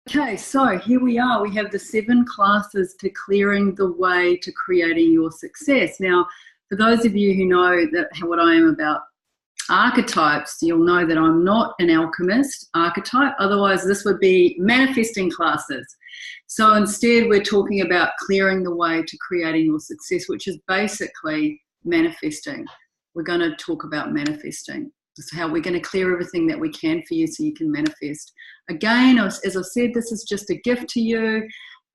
Okay, so here we are. We have the 7 classes to clearing the way to creating your success. Now, for those of you who know what I am about archetypes, you'll know that I'm not an alchemist archetype. Otherwise, this would be manifesting classes. So instead, we're talking about clearing the way to creating your success, which is basically manifesting. We're going to talk about manifesting. This is how we're going to clear everything that we can for you so you can manifest. Again, as I said, this is just a gift to you,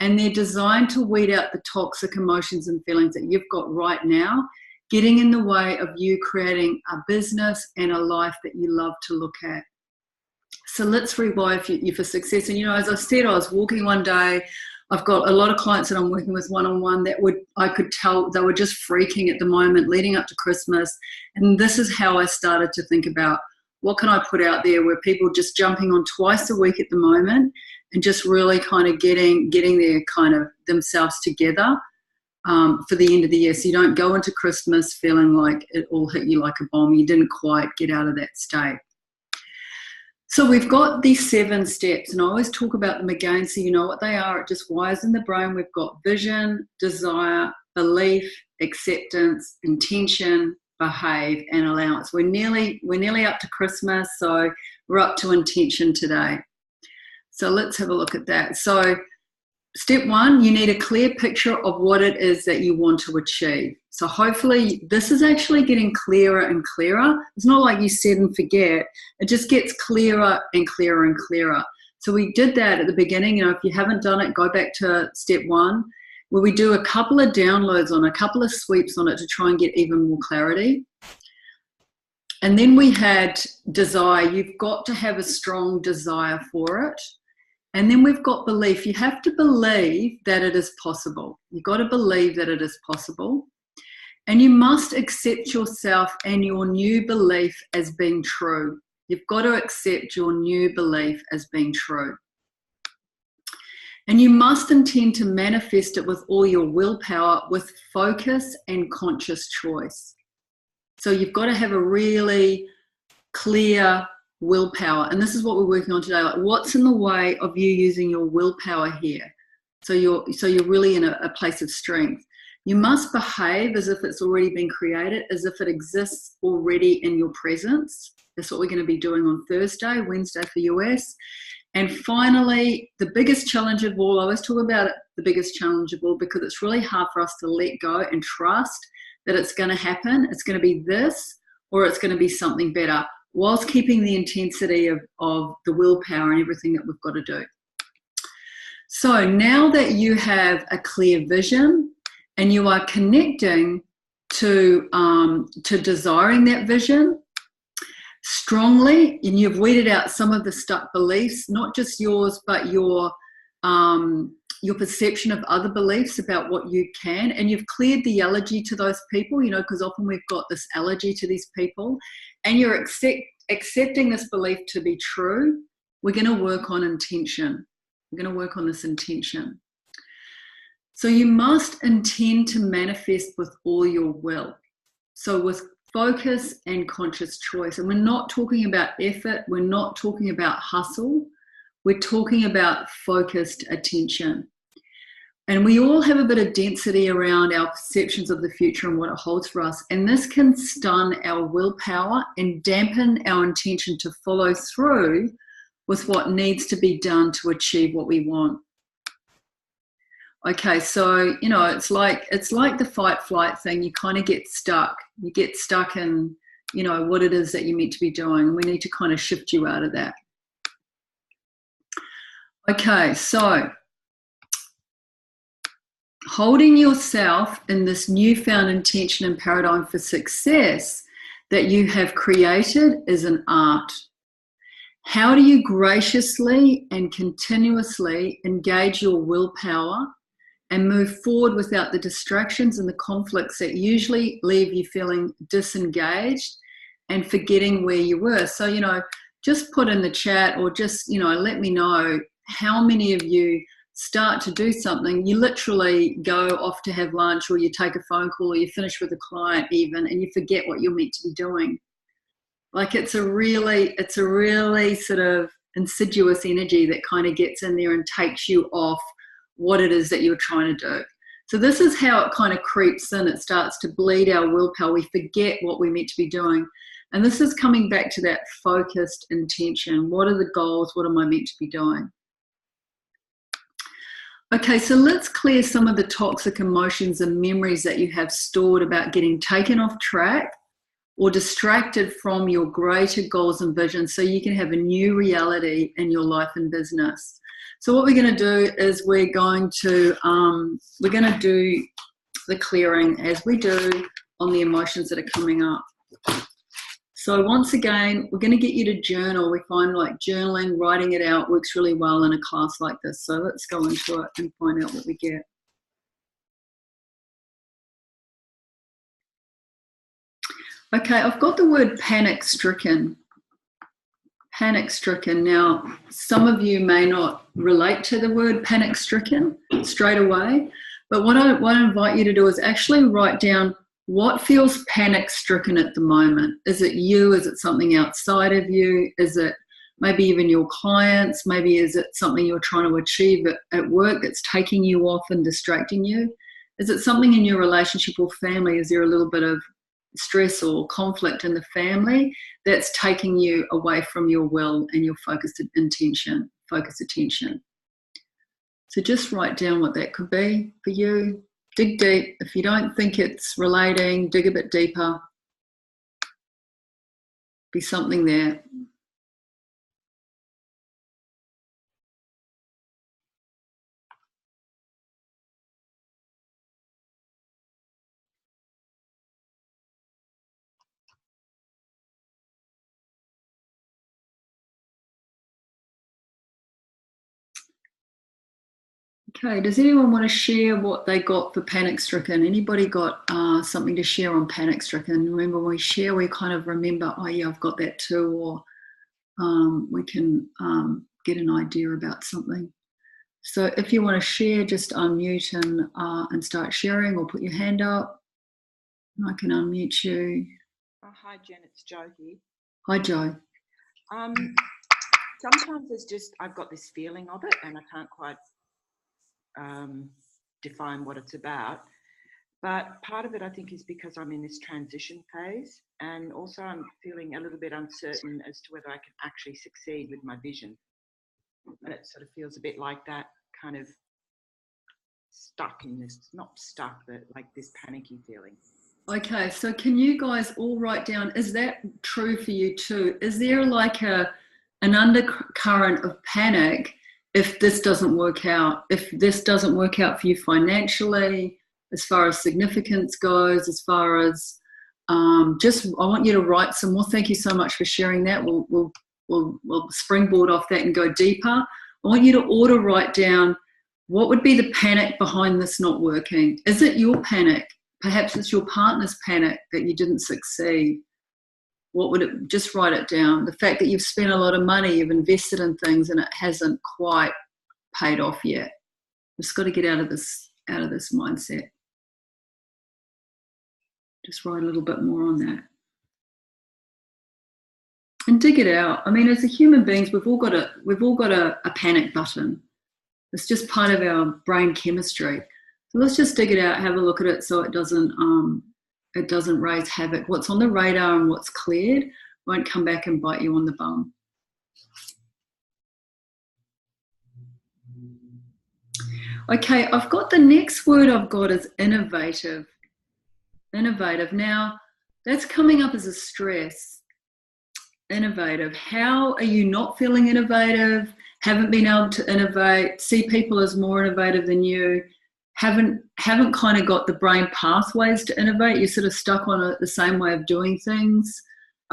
and they're designed to weed out the toxic emotions and feelings that you've got right now, getting in the way of you creating a business and a life that you love to look at. So let's rewire you for success. And, as I said, I was walking one day. I've got a lot of clients that I'm working with one-on-one that I could tell they were just freaking at the moment leading up to Christmas. And this is how I started to think about what can I put out there where people just jumping on twice a week at the moment and just really kind of getting their kind of themselves together for the end of the year. So you don't go into Christmas feeling like it all hit you like a bomb. You didn't quite get out of that state. So we've got these 7 steps, and I always talk about them again so you know what they are. It just wires in the brain. We've got vision, desire, belief, acceptance, intention, behave, and allowance. We're nearly up to Christmas, so we're up to intention today. So let's have a look at that. So step 1, you need a clear picture of what it is that you want to achieve. So hopefully this is actually getting clearer and clearer. It's not like you set and forget. It just gets clearer and clearer and clearer. So we did that at the beginning. If you haven't done it, go back to step 1, where we do a couple of downloads on a couple of sweeps on it to try and get even more clarity. And then we had desire. You've got to have a strong desire for it. And then we've got belief. You have to believe that it is possible. You've got to believe that it is possible. And you must accept yourself and your new belief as being true. You've got to accept your new belief as being true. And you must intend to manifest it with all your willpower, with focus and conscious choice. So you've got to have a really clear willpower. And this is what we're working on today. Like, what's in the way of you using your willpower here? So you're really in a place of strength. You must behave as if it's already been created, as if it exists already in your presence. That's what we're going to be doing on Thursday, Wednesday for US. And finally, the biggest challenge of all, I always talk about it, the biggest challenge of all, because it's really hard for us to let go and trust that it's going to happen. It's going to be this, or it's going to be something better, whilst keeping the intensity of the willpower and everything that we've got to do. So now that you have a clear vision and you are connecting to desiring that vision strongly, and you've weeded out some of the stuck beliefs, not just yours, but your perception of other beliefs about what you can, and you've cleared the allergy to those people, because often we've got this allergy to these people, and you're accepting this belief to be true. We're going to work on intention. We're going to work on this intention. So you must intend to manifest with all your will. So with focus and conscious choice. And we're not talking about effort. We're not talking about hustle. We're talking about focused attention. And we all have a bit of density around our perceptions of the future and what it holds for us. And this can stun our willpower and dampen our intention to follow through with what needs to be done to achieve what we want. Okay, so, it's like the fight-flight thing. You kind of get stuck. You get stuck in, what it is that you're meant to be doing. We need to kind of shift you out of that. Okay, so holding yourself in this newfound intention and paradigm for success that you have created is an art. How do you graciously and continuously engage your willpower and move forward without the distractions and the conflicts that usually leave you feeling disengaged and forgetting where you were? So, just put in the chat, or just, let me know how many of you start to do something, you literally go off to have lunch, or you take a phone call, or you finish with a client even, and you forget what you're meant to be doing. Like it's a really sort of insidious energy that kind of gets in there and takes you off what it is that you're trying to do. So this is how it kind of creeps in. It starts to bleed our willpower. We forget what we're meant to be doing. And this is coming back to that focused intention. What are the goals? What am I meant to be doing? Okay, so let's clear some of the toxic emotions and memories that you have stored about getting taken off track or distracted from your greater goals and visions so you can have a new reality in your life and business. So what we're going to do is we're going to do the clearing as we do on the emotions that are coming up. So once again, we're going to get you to journal. We find like journaling, writing it out works really well in a class like this. So let's go into it and find out what we get. Okay, I've got the word panic-stricken. Panic-stricken. Now, some of you may not relate to the word panic-stricken straight away, but what I invite you to do is actually write down what feels panic-stricken at the moment. Is it you? Is it something outside of you? Is it maybe even your clients? Maybe is it something you're trying to achieve at work that's taking you off and distracting you? Is it something in your relationship or family? Is there a little bit of stress or conflict in the family that's taking you away from your will and your focused attention? So just write down what that could be for you. Dig deep. If you don't think it's relating, dig a bit deeper. Be something there. Okay, does anyone want to share what they got for panic-stricken? Anybody got something to share on panic-stricken? Remember, when we share, we kind of remember, oh yeah, I've got that too, or we can get an idea about something. So if you want to share, just unmute and start sharing, or put your hand up. I can unmute you. Hi, Jen, it's Jo here. Hi, Jo. Sometimes it's just, I've got this feeling of it and I can't quite define what it's about. But part of it, I think, is because I'm in this transition phase, and also I'm feeling a little bit uncertain as to whether I can actually succeed with my vision. And it sort of feels a bit like that, kind of stuck in this, not stuck, but like this panicky feeling. Okay, so can you guys all write down, is that true for you too? Is there like an undercurrent of panic if this doesn't work out? If this doesn't work out for you financially, as far as significance goes, as far as just, I want you to write some more. Thank you so much for sharing that. We'll springboard off that and go deeper. I want you to auto write down, what would be the panic behind this not working? Is it your panic? Perhaps it's your partner's panic that you didn't succeed. What would it, just write it down. The fact that you've spent a lot of money, you've invested in things and it hasn't quite paid off yet. We've just got to get out of this mindset. Just write a little bit more on that. And dig it out. I mean, as a human beings, we've all got a panic button. It's just part of our brain chemistry. So let's just dig it out, have a look at it so it doesn't raise havoc. What's on the radar and what's cleared won't come back and bite you on the bum. Okay, I've got the next word I've got is innovative. Innovative. Now, that's coming up as a stress. Innovative. How are you not feeling innovative? Haven't been able to innovate? See people as more innovative than you? Haven't kind of got the brain pathways to innovate? You're sort of stuck on the same way of doing things.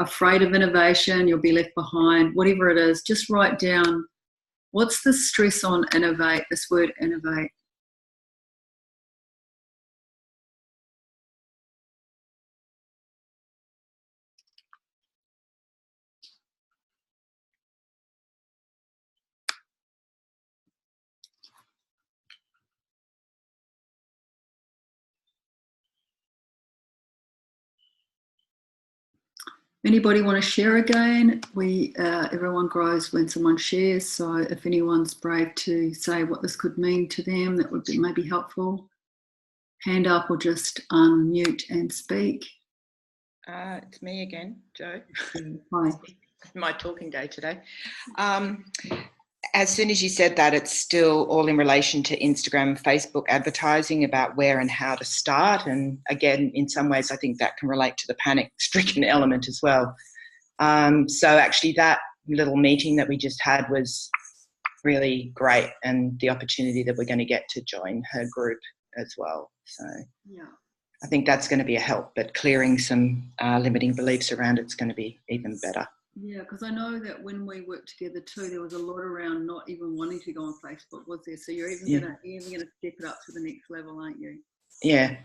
Afraid of innovation, you'll be left behind. Whatever it is, just write down, what's the stress on innovate? This word innovate. Anybody want to share again? Everyone grows when someone shares. So if anyone's brave to say what this could mean to them, that would be maybe helpful. Hand up or just unmute and speak. It's me again, Jo. Hi. My talking day today. As soon as you said that, it's still all in relation to Instagram and Facebook advertising about where and how to start. And again, in some ways, I think that can relate to the panic-stricken element as well. So actually that little meeting that we just had was really great, and the opportunity that we're going to get to join her group as well. So yeah, I think that's going to be a help, but clearing some limiting beliefs around it's going to be even better. Yeah, because I know that when we worked together too, there was a lot around not even wanting to go on Facebook, was there? So you're even gonna step it up to the next level, aren't you? Yeah.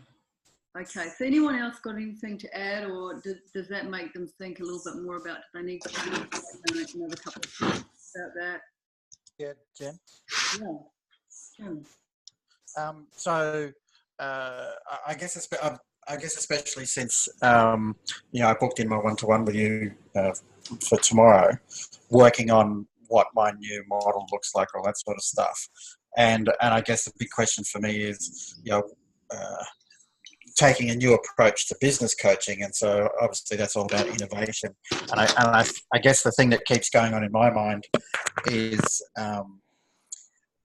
Okay. So anyone else got anything to add, or does that make them think a little bit more about? Do they need to make another couple of things about that? Yeah, Jen. Yeah. So I guess especially since I booked in my one-to-one with you for tomorrow, working on what my new model looks like, all that sort of stuff, and I guess the big question for me is taking a new approach to business coaching, and so obviously that's all about innovation, and I guess the thing that keeps going on in my mind is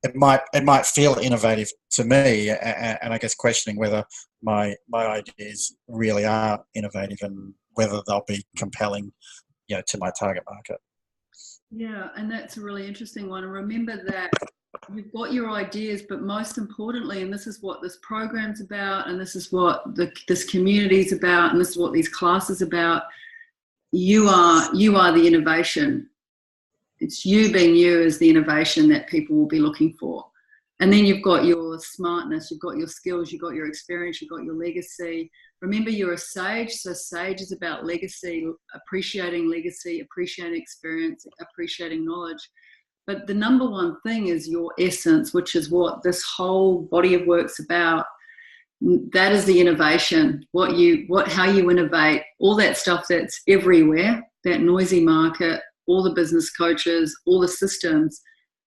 it might feel innovative to me, and I guess questioning whether my ideas really are innovative and whether they'll be compelling, to my target market. Yeah, and that's a really interesting one. And remember that you've got your ideas, but most importantly, and this is what this program's about, and this is what this community's about, and this is what these classes about. You are the innovation. It's you being you as the innovation that people will be looking for. And then you've got your smartness, you've got your skills, you've got your experience, you've got your legacy. Remember, you're a sage, so sage is about legacy, appreciating experience, appreciating knowledge. But the number one thing is your essence, which is what this whole body of work's about. That is the innovation, how you innovate, all that stuff that's everywhere, that noisy market, all the business coaches, all the systems,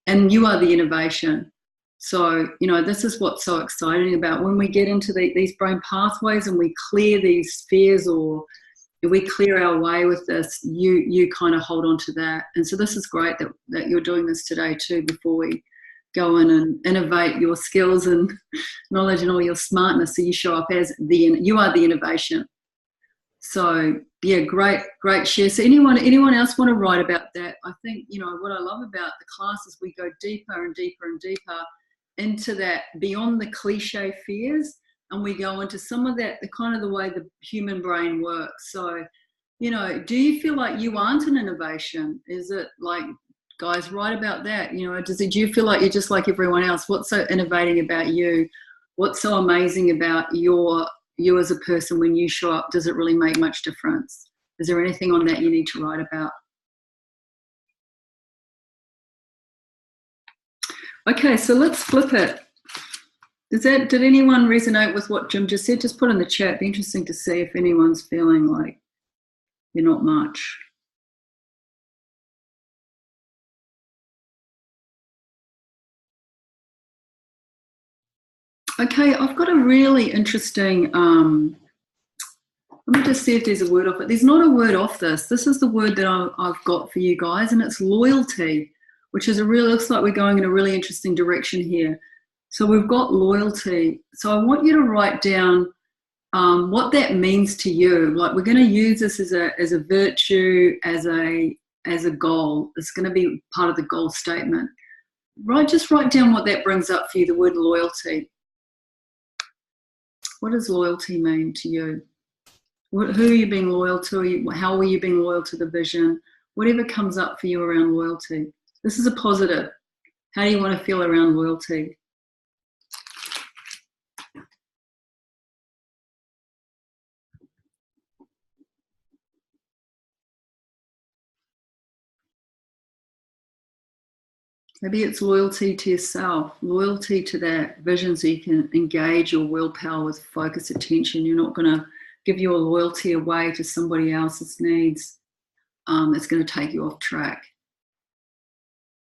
and you are the innovation. So, this is what's so exciting about when we get into these brain pathways and we clear these fears, or we clear our way with this, you kind of hold on to that. And so this is great that you're doing this today too, before we go in and innovate your skills and knowledge and all your smartness, so you show up as you are the innovation. So yeah, great share. So anyone else want to write about that? I think, what I love about the class is we go deeper and deeper and deeper into that, beyond the cliche fears, and we go into some of that, the kind of the way the human brain works. So, do you feel like you aren't an innovation? Is it like, guys, write about that? Do you feel like you're just like everyone else? What's so innovating about you? What's so amazing about you as a person when you show up? Does it really make much difference? Is there anything on that you need to write about? Okay, so let's flip it. Did anyone resonate with what Jim just said? Just put in the chat. It'd be interesting to see if anyone's feeling like you're not much. Okay, I've got a really interesting, let me just see if there's a word off it. There's not a word off this. This is the word that I've got for you guys, and it's loyalty, which is looks like we're going in a really interesting direction here. So we've got loyalty. So I want you to write down what that means to you. Like, we're going to use this as a virtue, as a goal. It's going to be part of the goal statement. Just write down what that brings up for you, the word loyalty. What does loyalty mean to you? Who are you being loyal to? How are you being loyal to the vision? Whatever comes up for you around loyalty. This is a positive. How do you want to feel around loyalty? Maybe it's loyalty to yourself, loyalty to that vision, so you can engage your willpower with focused attention. You're not going to give your loyalty away to somebody else's needs, it's going to take you off track.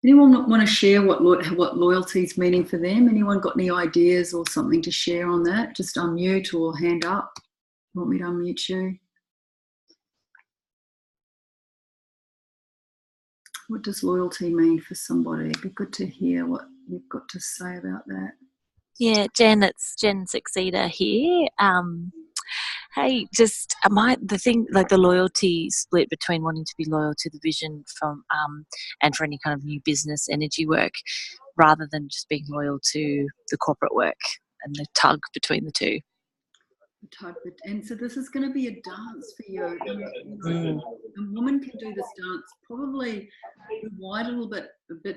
Anyone want to share what loyalty is meaning for them? Anyone got any ideas or something to share on that? Just unmute or hand up. You want me to unmute you? What does loyalty mean for somebody? It'd be good to hear what you've got to say about that. Yeah, Jen, it's Jen Succeeder here. Hey, just the thing, like the loyalty split between wanting to be loyal to the vision from and for any kind of new business energy work, rather than just being loyal to the corporate work, and the tug between the two. And so this is going to be a dance for you. A woman can do this dance probably a little bit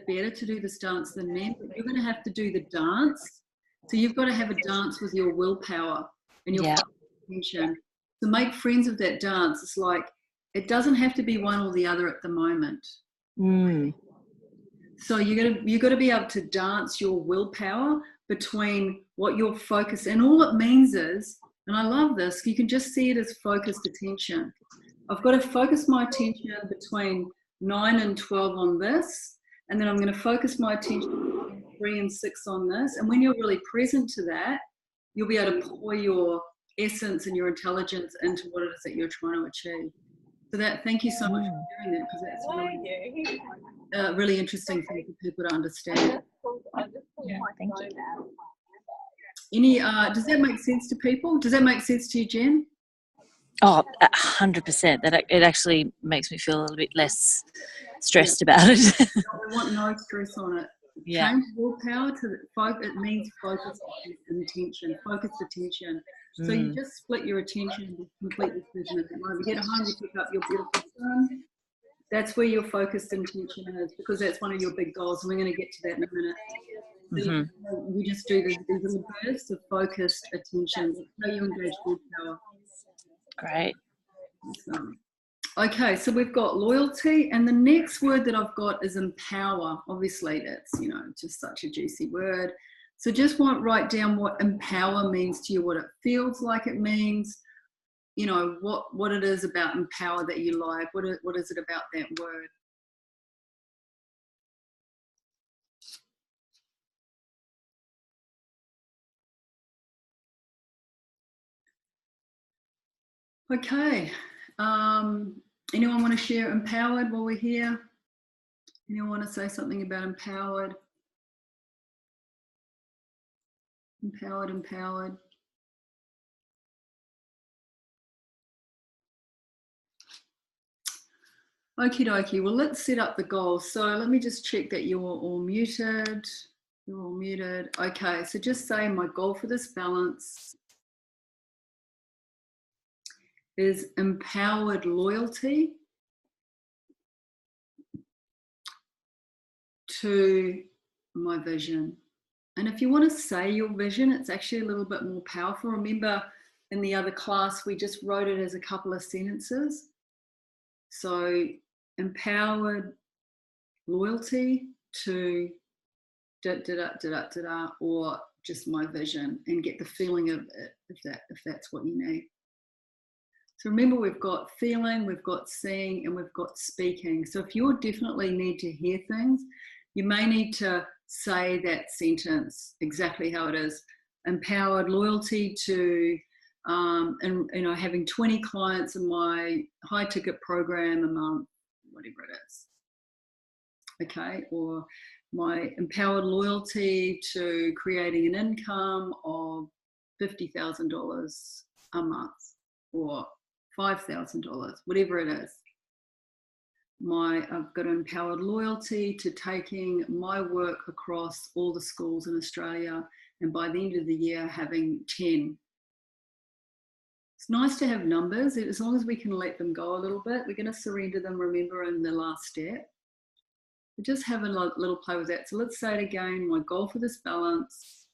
better to do this dance than men, but you're going to have to do the dance. So you've got to have a dance with your willpower and your attention. To make friends with that dance, it's like it doesn't have to be one or the other at the moment. So you got to be able to dance your willpower between what your focus, and all it means is, and I love this, you can just see it as focused attention. I've got to focus my attention between 9 and 12 on this, and then I'm going to focus my attention between 3 and 6 on this. And when you're really present to that, you'll be able to pour your essence and your intelligence into what it is that you're trying to achieve. So thank you so much for doing that, because that's really, really interesting thing for people to understand. Thank you. Does that make sense to people? Does that make sense to you, Jen? Oh, 100%. That it actually makes me feel a little bit less stressed about it. I want no stress on it. Yeah. Change willpower to it means focused attention. Focused attention. So you just split your attention completely. When you get home, you pick up your beautiful son. That's where your focused intention is, because that's one of your big goals, and we're going to get to that in a minute. So you just do these little bursts of focused attention. That's how you engage willpower. Great. Okay, so we've got loyalty, and the next word that I've got is empower. Obviously, that's just such a juicy word. So just write down what empower means to you, what it feels like it means. What it is about empower that you like. What is it about that word? Okay. Anyone want to share empowered while we're here? Anyone want to say something about empowered? Empowered. Okie dokie. Well, let's set up the goals. So let me just check that you're all muted. You're all muted. Okay, so just say my goal for this balance is empowered loyalty to my vision. And if you want to say your vision, it's actually a little bit more powerful. Remember, in the other class, we just wrote it as a couple of sentences. So empowered loyalty to or just my vision, and get the feeling of it if that's what you need. So remember, we've got feeling, we've got seeing, and we've got speaking. So if you definitely need to hear things, you may need to say that sentence exactly how it is. Empowered loyalty to, having 20 clients in my high ticket program a month, whatever it is. Okay, or my empowered loyalty to creating an income of $50,000 a month, or $5,000, whatever it is. I've got empowered loyalty to taking my work across all the schools in Australia, and by the end of the year having 10. It's nice to have numbers, as long as we can let them go a little bit. We're going to surrender them, remember, in the last step. We just have a little play with that. So let's say it again. My goal for this balance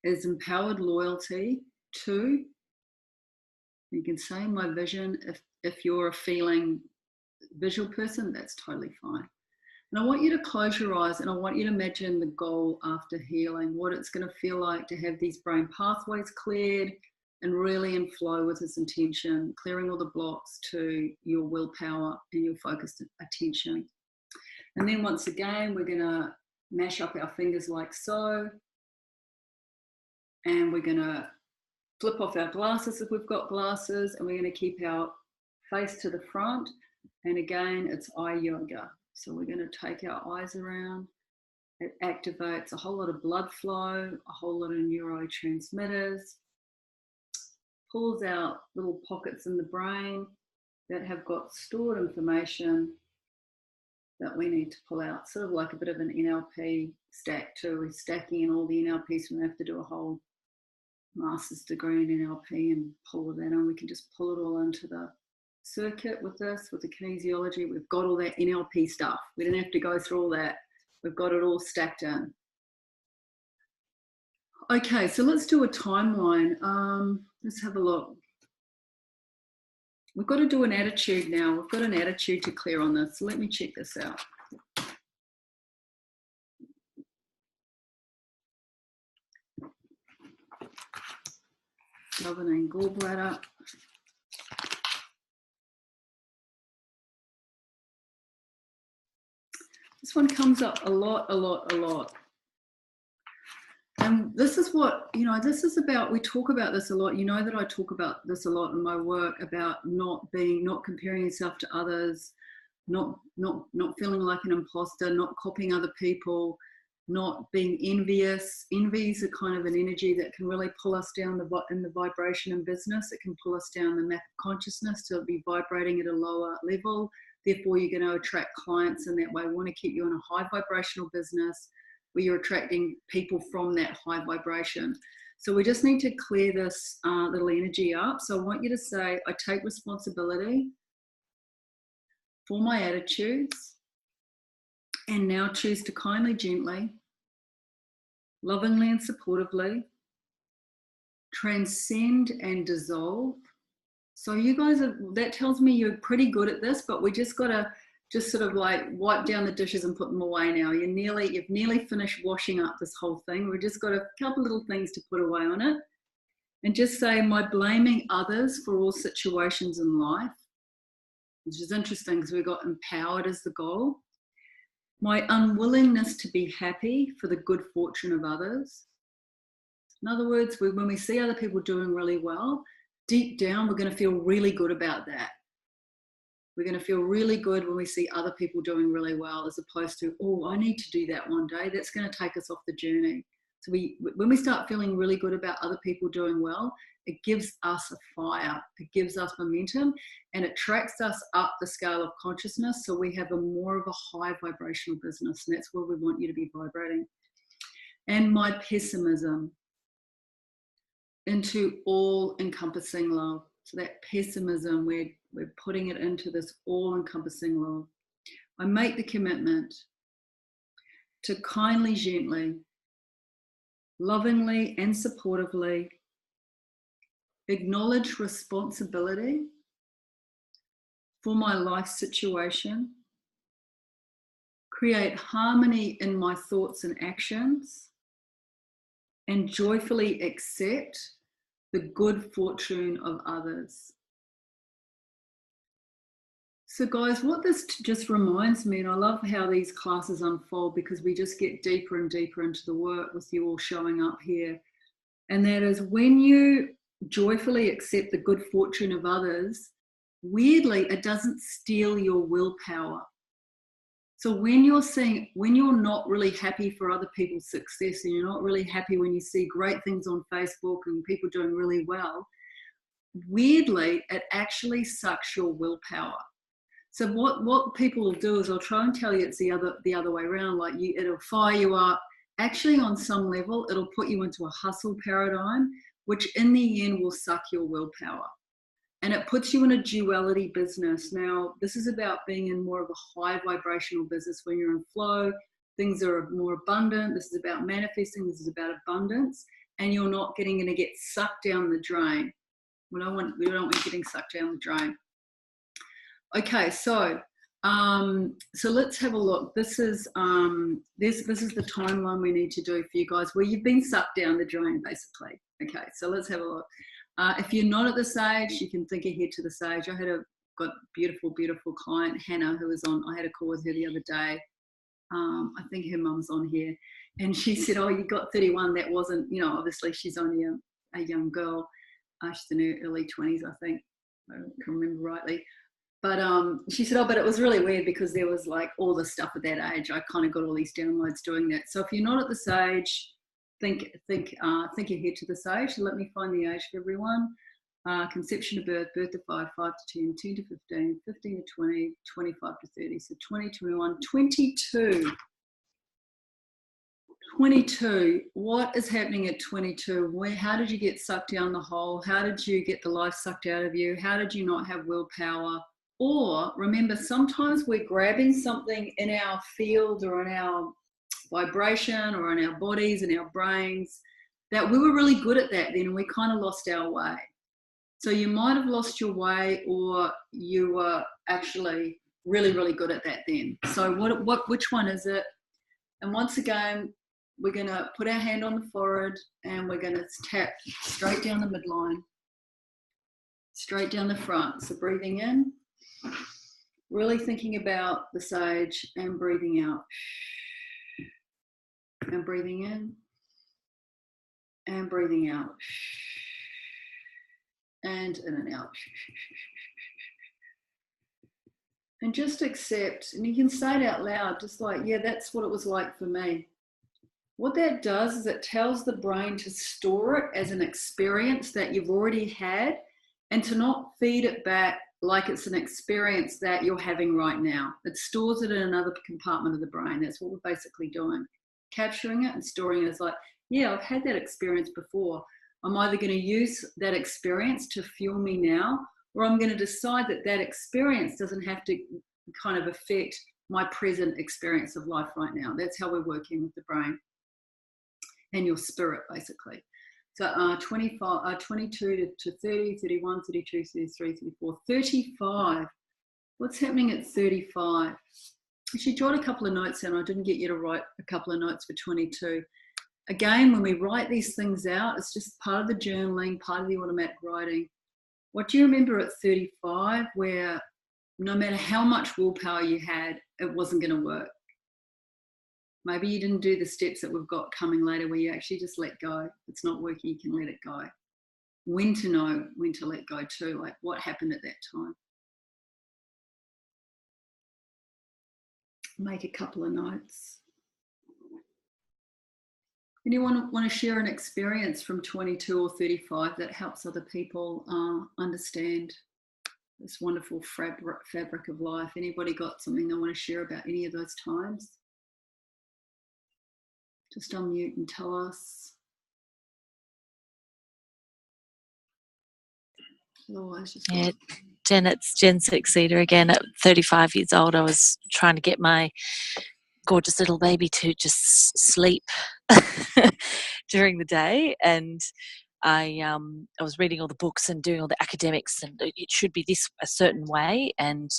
is empowered loyalty to, you can say my vision. If you're a feeling visual person, that's totally fine. And I want you to close your eyes, and I want you to imagine the goal after healing, what it's going to feel like to have these brain pathways cleared, and really in flow with this intention, clearing all the blocks to your willpower and your focused attention. And then once again, we're going to mash up our fingers like so. And we're going to flip off our glasses if we've got glasses, and we're going to keep our face to the front. And again, it's eye yoga. So we're going to take our eyes around. It activates a whole lot of blood flow, a whole lot of neurotransmitters, pulls out little pockets in the brain that have got stored information that we need to pull out, sort of like a bit of an NLP stack too. We're stacking in all the NLPs, so we have to do a whole master's degree in NLP and pull all that in. We can just pull it all into the circuit with this, with the kinesiology. We've got all that NLP stuff. We don't have to go through all that. We've got it all stacked in. Okay, so let's do a timeline. Let's have a look. We've got to do an attitude now. We've got an attitude to clear on this. So let me check this out. Governing gallbladder. This one comes up a lot. And this is what, this is about, we talk about this a lot. You know that I talk about this a lot in my work, about not comparing yourself to others, not feeling like an imposter, not copying other people, not being envious. Envy is a kind of an energy that can really pull us down in the vibration in business. It can pull us down the map of consciousness to be vibrating at a lower level. Therefore, you're going to attract clients in that way. We want to keep you in a high vibrational business where you're attracting people from that high vibration. So we just need to clear this little energy up. So I want you to say, I take responsibility for my attitudes and now choose to kindly, gently, lovingly and supportively transcend and dissolve. So you guys, that tells me you're pretty good at this, but we just got to just sort of like wipe down the dishes and put them away now. You've nearly finished washing up this whole thing. We've just got a couple little things to put away on it. And just say, my blaming others for all situations in life, which is interesting because we've got empowered as the goal. My unwillingness to be happy for the good fortune of others. In other words, when we see other people doing really well, deep down, we're going to feel really good about that. We're going to feel really good when we see other people doing really well, as opposed to, oh, I need to do that one day. That's going to take us off the journey. So when we start feeling really good about other people doing well, it gives us a fire, it gives us momentum, and it tracks us up the scale of consciousness. So we have more of a high vibrational business, and that's where we want you to be vibrating. And my pessimism into all-encompassing love. So that pessimism, we're putting it into this all-encompassing love. I make the commitment to kindly, gently, lovingly and supportively acknowledge responsibility for my life situation, create harmony in my thoughts and actions, and joyfully accept the good fortune of others. So guys, what this just reminds me, and I love how these classes unfold because we just get deeper and deeper into the work with you all showing up here. And that is, when you joyfully accept the good fortune of others, weirdly, it doesn't steal your willpower. So when you're not really happy for other people's success, and you're not really happy when you see great things on Facebook and people doing really well, weirdly, it actually sucks your willpower. So what people will do is they'll try and tell you it's the other way around, like it'll fire you up. Actually, on some level, it'll put you into a hustle paradigm, which in the end will suck your willpower. And it puts you in a duality business. Now, this is about being in more of a high vibrational business. When you're in flow, things are more abundant. This is about manifesting. This is about abundance. And you're not going to get sucked down the drain. We don't want you getting sucked down the drain. Okay, so let's have a look. This is the timeline we need to do for you guys, where you've been sucked down the drain, basically. Okay, so let's have a look. If you're not at this age, you can think ahead to this age. I got beautiful client, Hannah, who was on. I had a call with her the other day. I think her mum's on here, and she said, "Oh, you got 31. That wasn't, obviously she's only a young girl. She's in her early 20s, I think. I can remember rightly." But she said, "Oh, but it was really weird because there was like all the stuff at that age. I kind of got all these downloads doing that. So if you're not at this age, think ahead to this age. So let me find the age for everyone. Conception to birth, birth to 5, 5 to 10, 10 to 15, 15 to 20, 25 to 30. So 20, 21, 22. 22. What is happening at 22? How did you get sucked down the hole? How did you get the life sucked out of you? How did you not have willpower? Or remember, sometimes we're grabbing something in our field or in our vibration or in our bodies and our brains that we were really good at that then, and we kind of lost our way. So you might have lost your way, or you were actually really, really good at that then. So which one is it? And once again, we're going to put our hand on the forehead and we're going to tap straight down the midline, straight down the front. So breathing in, really thinking about the sage, and breathing out. And breathing in and breathing out. And in and out. And just accept, and you can say it out loud, just like, yeah, that's what it was like for me. What that does is it tells the brain to store it as an experience that you've already had, and to not feed it back like it's an experience that you're having right now. It stores it in another compartment of the brain. That's what we're basically doing. Capturing it and storing it as like, yeah, I've had that experience before. I'm either going to use that experience to fuel me now, or I'm going to decide that that experience doesn't have to kind of affect my present experience of life right now. That's how we're working with the brain and your spirit, basically. So 25, 22 to 30, 31, 32, 33, 34, 35. What's happening at 35? Actually, jot a couple of notes down. I didn't get you to write a couple of notes for 22. Again, when we write these things out, it's just part of the journaling, part of the automatic writing. What do you remember at 35, where no matter how much willpower you had, it wasn't going to work? Maybe you didn't do the steps that we've got coming later, where you actually just let go. If it's not working, you can let it go. When to know when to let go too, like what happened at that time. Make a couple of notes. Anyone want to share an experience from 22 or 35 that helps other people understand this wonderful fabric of life? Anybody got something they want to share about any of those times? Just unmute and tell us. Otherwise, just yeah, Jen, it's Jen Succeeder again. At 35 years old, I was trying to get my gorgeous little baby to just sleep during the day, and I was reading all the books and doing all the academics, and it should be a certain way, and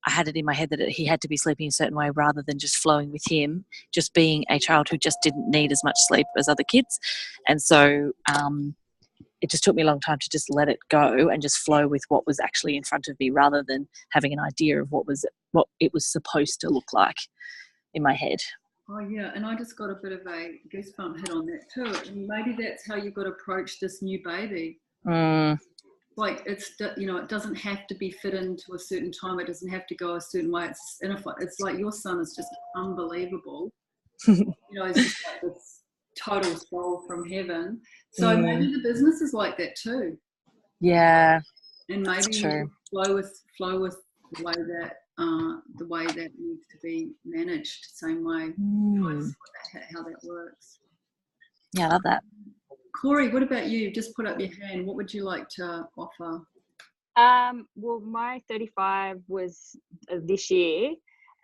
I had it in my head that he had to be sleeping a certain way rather than just flowing with him, just being a child who just didn't need as much sleep as other kids. And so it just took me a long time to just let it go and just flow with what was actually in front of me, rather than having an idea of what it was supposed to look like in my head. Oh yeah, and I just got a bit of a goosebump hit on that too. And maybe that's how you've got to approach this new baby. Like it's, it doesn't have to be fit into a certain time. It doesn't have to go a certain way. It's like your son is just unbelievable. He's just like this total soul from heaven. So maybe the business is like that too. Yeah, and maybe true. flow with the way that needs to be managed. Same way. How that works. Yeah, I love that. Corey, what about you? Just put up your hand. What would you like to offer? Well, my 35 was this year,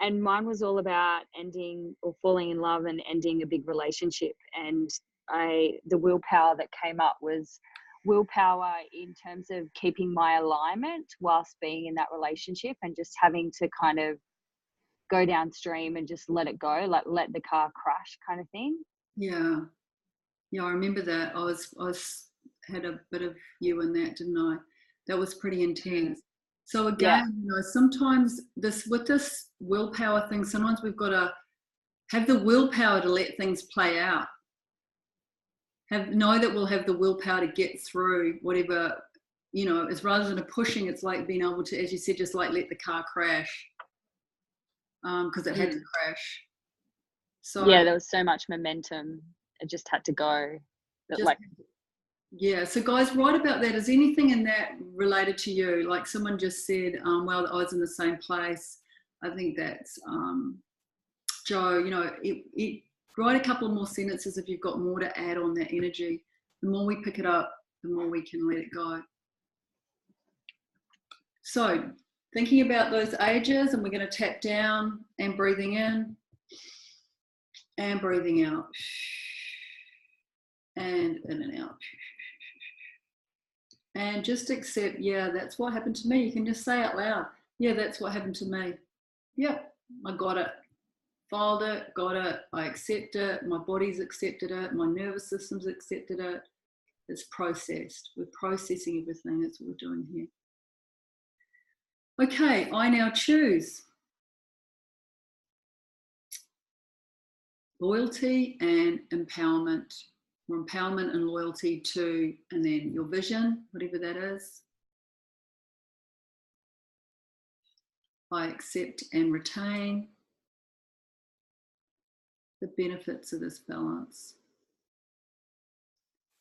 and mine was all about ending or falling in love and ending a big relationship. And the willpower that came up was willpower in terms of keeping my alignment whilst being in that relationship, and just having to kind of go downstream and just let it go, like let the car crash kind of thing. Yeah, I remember that. I was had a bit of you in that, didn't I? That was pretty intense. So again, you know, sometimes with this willpower thing, sometimes we've got to have the willpower to let things play out. Know that we'll have the willpower to get through whatever, you know, it's rather than a pushing, it's like being able to, as you said, just like let the car crash, because it had to crash. So yeah, there was so much momentum. It just had to go. So guys, write about that. Is anything in that related to you? Like someone just said, well, I was in the same place. I think that's Joe, you know, write a couple more sentences if you've got more to add on that energy. The more we pick it up, the more we can let it go. So thinking about those ages, and we're going to tap down and breathing in and breathing out and in and out. And just accept, yeah, that's what happened to me. You can just say out loud, yeah, that's what happened to me. Yep, I got it. Filed it, got it, I accept it, my body's accepted it, my nervous system's accepted it. It's processed. We're processing everything. That's what we're doing here. Okay, I now choose loyalty and empowerment, or empowerment and loyalty to, and then your vision, whatever that is. I accept and retain the benefits of this balance.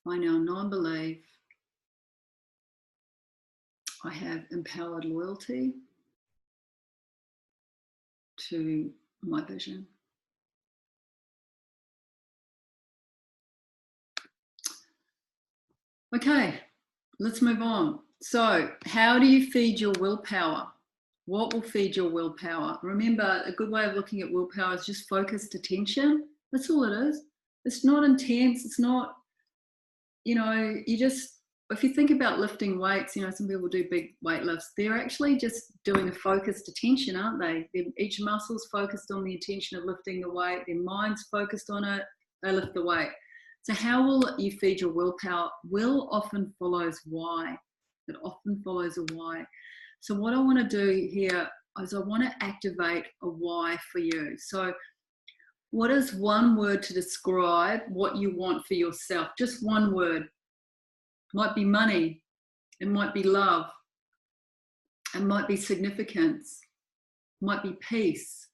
I now know and believe I have empowered loyalty to my vision. Okay, let's move on. So, how do you feed your willpower? What will feed your willpower? Remember, a good way of looking at willpower is just focused attention. That's all it is. It's not intense. It's not, you know, if you think about lifting weights, you know, some people do big weight lifts. They're actually just doing a focused attention, aren't they? Each muscle's focused on the intention of lifting the weight. Their mind's focused on it. They lift the weight. So how will you feed your willpower? Will often follows why. It often follows a why. So what I want to do here is I want to activate a why for you. So what is one word to describe what you want for yourself? Just one word. It might be money. It might be love. It might be significance. It might be peace.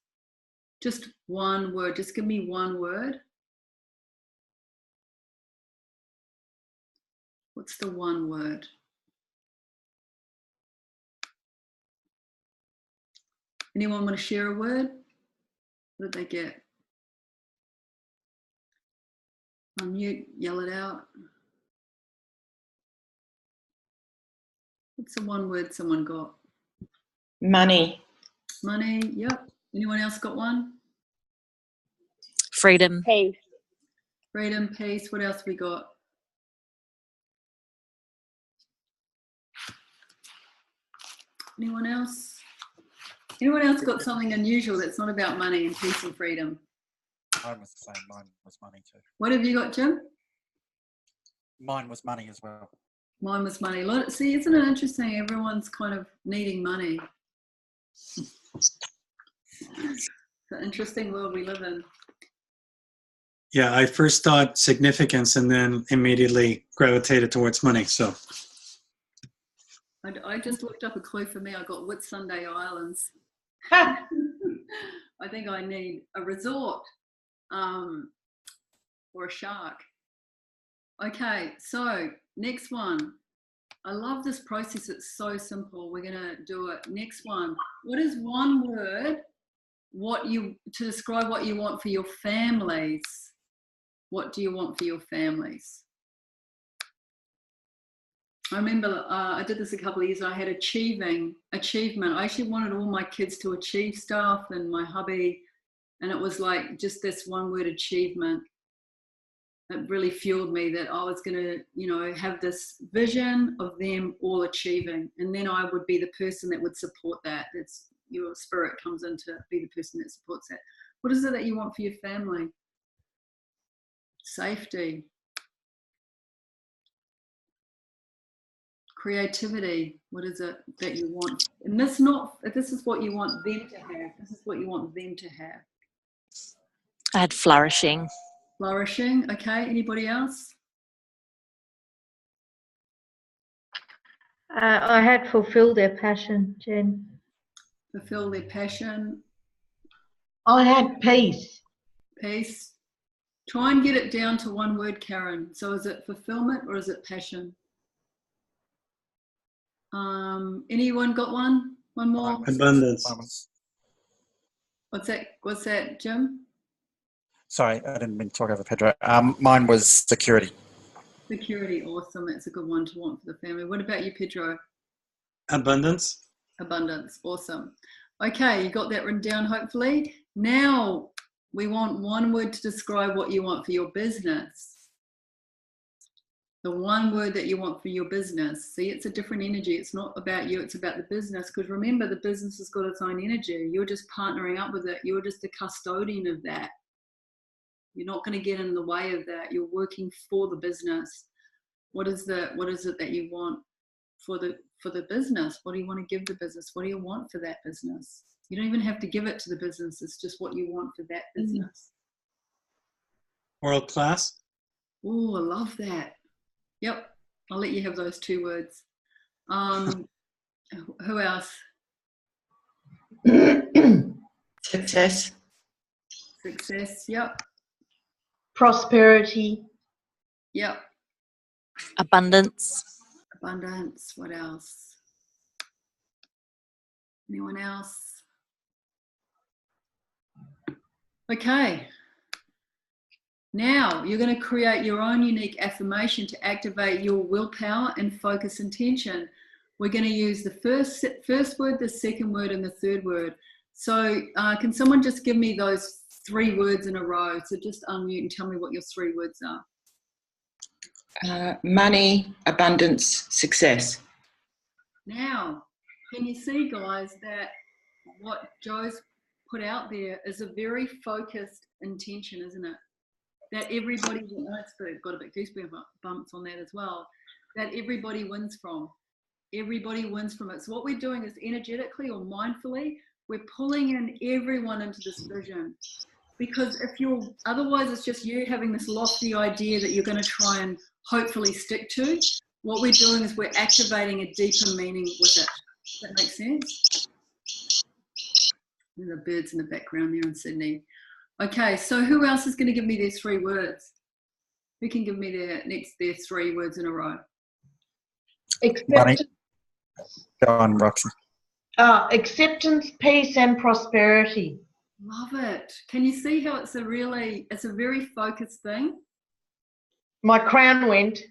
Just one word. Just give me one word. What's the one word? Anyone want to share a word? What did they get? Unmute, yell it out. What's the one word someone got? Money. Money, yep. Anyone else got one? Freedom. Peace. Freedom, peace. What else we got? Anyone else? Anyone else got something unusual that's not about money and peace and freedom? Mine was the same. Mine was money too. What have you got, Jim? Mine was money as well. Mine was money. See, isn't it interesting? Everyone's kind of needing money. It's an interesting world we live in. Yeah, I first thought significance and then immediately gravitated towards money. So I just looked up a clue for me. I got Whitsunday Islands. I think I need a resort or a shark. Okay, so next one. I love this process. It's so simple. We're going to do it. Next one. What is one word to describe what you want for your families? What do you want for your families? I remember I did this a couple of years ago. I had achievement. I actually wanted all my kids to achieve stuff, and my hubby, and it was like just this one word, achievement. It really fueled me that I was going to, you know, have this vision of them all achieving, and then I would be the person that would support that. It's your spirit comes in to be the person that supports that. What is it that you want for your family? Safety. Creativity. What is it that you want? And this is what you want them to have. This is what you want them to have. I had flourishing. Flourishing. Okay. Anybody else? I had fulfill their passion, Jen. Fulfill their passion. I had peace. Peace. Try and get it down to one word, Karen. So is it fulfillment or is it passion? Anyone got one? One more? Abundance. What's that, Jim? Sorry, I didn't mean to talk over Pedro. Mine was security. Security, awesome. That's a good one to want for the family. What about you, Pedro? Abundance. Abundance, awesome. Okay, you got that written down, hopefully. Now we want one word to describe what you want for your business. The one word that you want for your business. See, it's a different energy. It's not about you, it's about the business. Because remember, the business has got its own energy. You're just partnering up with it. You're just a custodian of that. You're not going to get in the way of that. You're working for the business. What is it that you want for the business? What do you want to give the business? What do you want for that business? You don't even have to give it to the business. It's just what you want for that business. World class. Oh, I love that. Yep. I'll let you have those 2 words. Who else? Success. Success. Yep. Prosperity. Yep. Abundance. Abundance. What else? Anyone else? Okay. Now you're going to create your own unique affirmation to activate your willpower and focus intention. We're going to use the first word, the second word, and the third word. So can someone just give me those 3 words in a row? So just unmute and tell me what your 3 words are. Money, abundance, success. Now, can you see, guys, that what Joe's put out there is a very focused intention, isn't it? That everybody, got a bit goosebumps on that as well, that everybody wins from. Everybody wins from it. So what we're doing is energetically or mindfully, we're pulling in everyone into this vision. Because otherwise it's just you having this lofty idea that you're going to try and hopefully stick to. What we're doing is we're activating a deeper meaning with it. Does that make sense? And the birds in the background there in Sydney. Okay, so who else is going to give me their 3 words? Who can give me their 3 words in a row? Money. Go on, Roxy. Acceptance, peace, and prosperity. Love it. Can you see how it's a very focused thing? My crown went.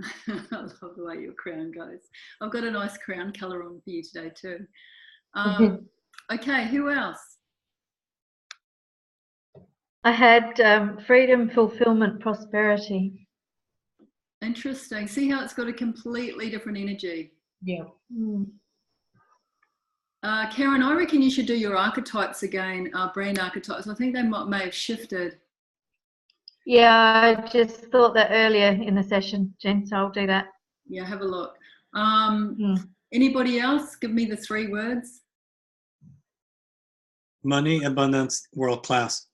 I love the way your crown goes. I've got a nice crown colour on for you today too. Okay, who else? I had freedom, fulfillment, prosperity. Interesting. See how it's got a completely different energy. Yeah. Karen, I reckon you should do your archetypes again, brand archetypes. I think they may have shifted. Yeah, I just thought that earlier in the session, Jen, so I'll do that. Yeah, have a look. Anybody else? Give me the 3 words. Money, abundance, world class.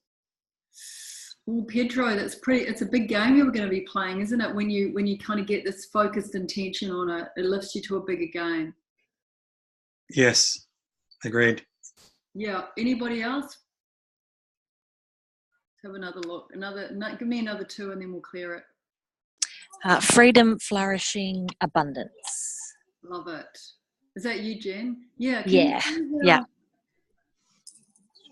Oh, Pedro, it's a big game you're going to be playing, isn't it? When you kind of get this focused intention on it, it lifts you to a bigger game. Yes, agreed. Yeah. Anybody else? Let's have another look. Give me another 2 and then we'll clear it. Freedom, flourishing, abundance. Love it. Is that you, Jen? Yeah. Yeah.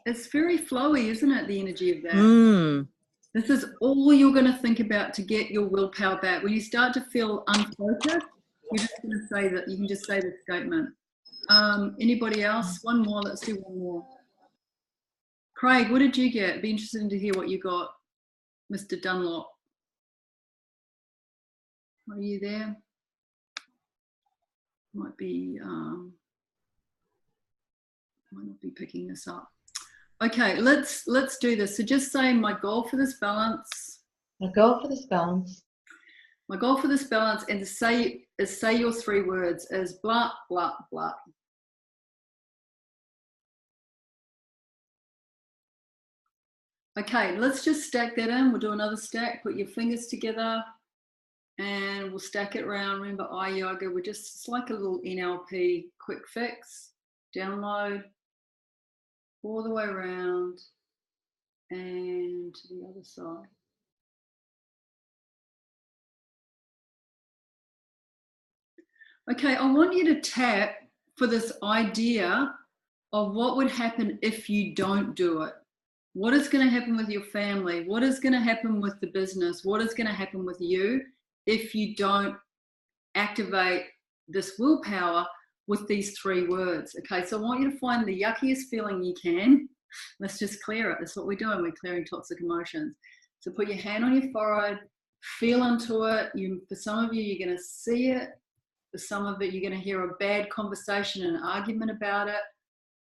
It's very flowy, isn't it? The energy of that. This is all you're going to think about to get your willpower back. When you start to feel unfocused, you're just going to say that. You can just say the statement. Anybody else? One more. Let's do one more. Craig, what did you get? Be interested to hear what you got, Mr. Dunlop. Are you there? Might not be picking this up. Okay, let's do this. So just say my goal for this balance. My goal for this balance My goal for this balance and to say your 3 words is blah, blah, blah. Okay, let's just stack that in. We'll do another stack. Put your fingers together and we'll stack it around. Remember, eye yoga, it's like a little NLP quick fix. Download all the way around and to the other side. Okay, I want you to tap for this idea of what would happen if you don't do it. What is going to happen with your family? What is going to happen with the business? What is going to happen with you if you don't activate this willpower with these 3 words? Okay, so I want you to find the yuckiest feeling you can. Let's just clear it. That's what we're doing. We're clearing toxic emotions. So put your hand on your forehead, feel into it. For some of you, you're going to see it. For some of it, you're going to hear a bad conversation and an argument about it.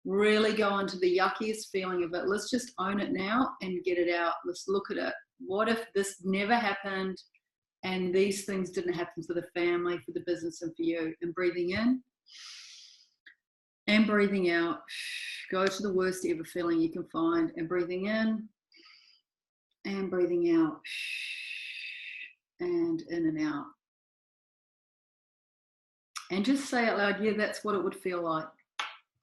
Really go into the yuckiest feeling of it. Let's just own it now and get it out. Let's look at it. What if this never happened and these things didn't happen for the family, for the business, and for you? And breathing in and breathing out. Go to the worst ever feeling you can find and breathing in and breathing out and in and out. And just say out loud, yeah, that's what it would feel like.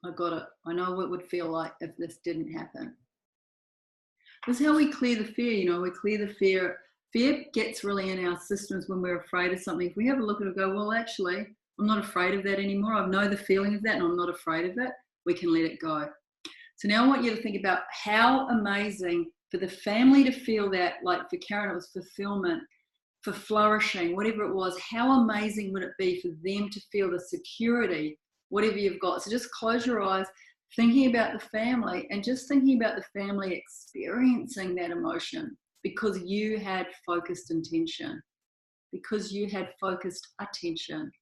I got it. I know what it would feel like if this didn't happen. This is how we clear the fear, we clear the fear. Fear gets really in our systems when we're afraid of something. If we have a look at it and go, well, actually, I'm not afraid of that anymore. I know the feeling of that and I'm not afraid of it. We can let it go. So now I want you to think about how amazing for the family to feel that, like for Karen, it was fulfillment, for flourishing, whatever it was. How amazing would it be for them to feel the security, whatever you've got? So just close your eyes, thinking about the family and just thinking about the family experiencing that emotion because you had focused intention, because you had focused attention,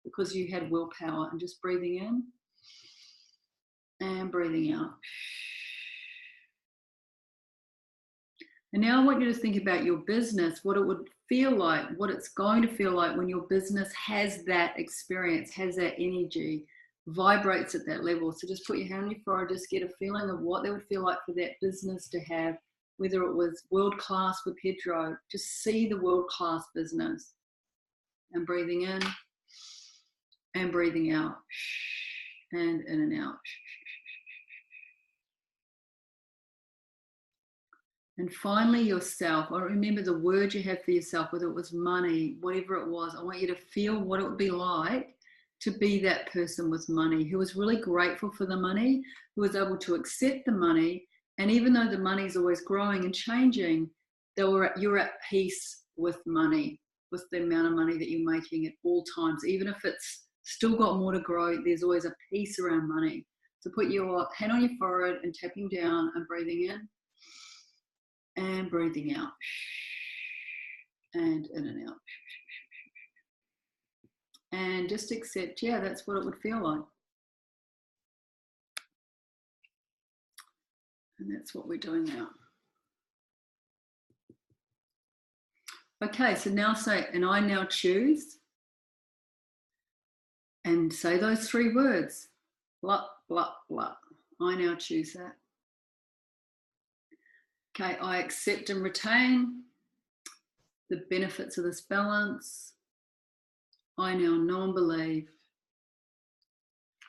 because you had willpower. And just breathing in and breathing out. And now I want you to think about your business, what it would feel like, what it's going to feel like when your business has that experience, has that energy, vibrates at that level. So just put your hand on your forehead, just get a feeling of what they would feel like for that business to have, whether it was world-class with Pedro, just see the world-class business. And breathing in and breathing out and in and out. And finally, yourself. I remember the word you have for yourself, whether it was money, whatever it was. I want you to feel what it would be like to be that person with money who was really grateful for the money, who was able to accept the money. And even though the money is always growing and changing, you're at peace with money, with the amount of money that you're making at all times. Even if it's still got more to grow, there's always a peace around money. So put your hand on your forehead and tapping down and breathing in. And breathing out and in and out. And just accept, yeah, that's what it would feel like. And that's what we're doing now. Okay, so now say, and I now choose. And say those 3 words. Blah, blah, blah. I now choose that. Okay, I accept and retain the benefits of this balance. I now know and believe.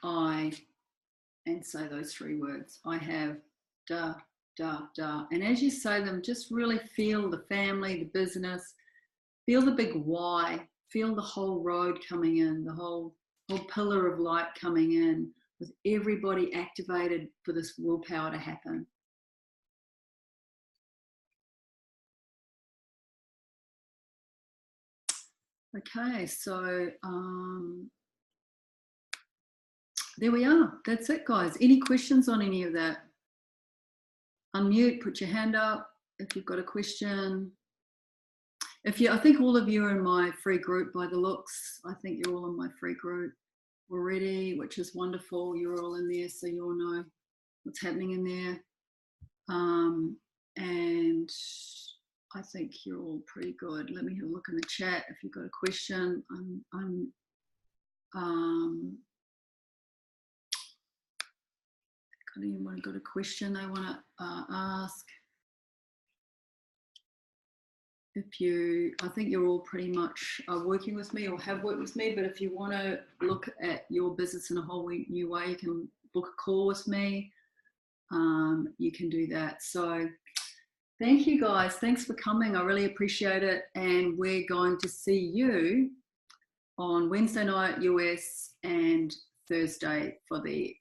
And say those 3 words. I have da, da, da. And as you say them, just really feel the family, the business, feel the big why, feel the whole road coming in, the whole pillar of light coming in, with everybody activated for this willpower to happen. Okay, so there we are. That's it, guys. Any questions on any of that? Unmute, put your hand up if you've got a question. I think all of you are in my free group by the looks. I think you're all in my free group already, which is wonderful. You're all in there, so you all know what's happening in there. And I think you're all pretty good. Let me have a look in the chat if you've got a question. Anyone got a question they want to ask? I think you're all pretty much working with me or have worked with me, but if you want to look at your business in a whole new way, you can book a call with me. You can do that. So thank you guys. Thanks for coming. I really appreciate it. And we're going to see you on Wednesday night US and Thursday for the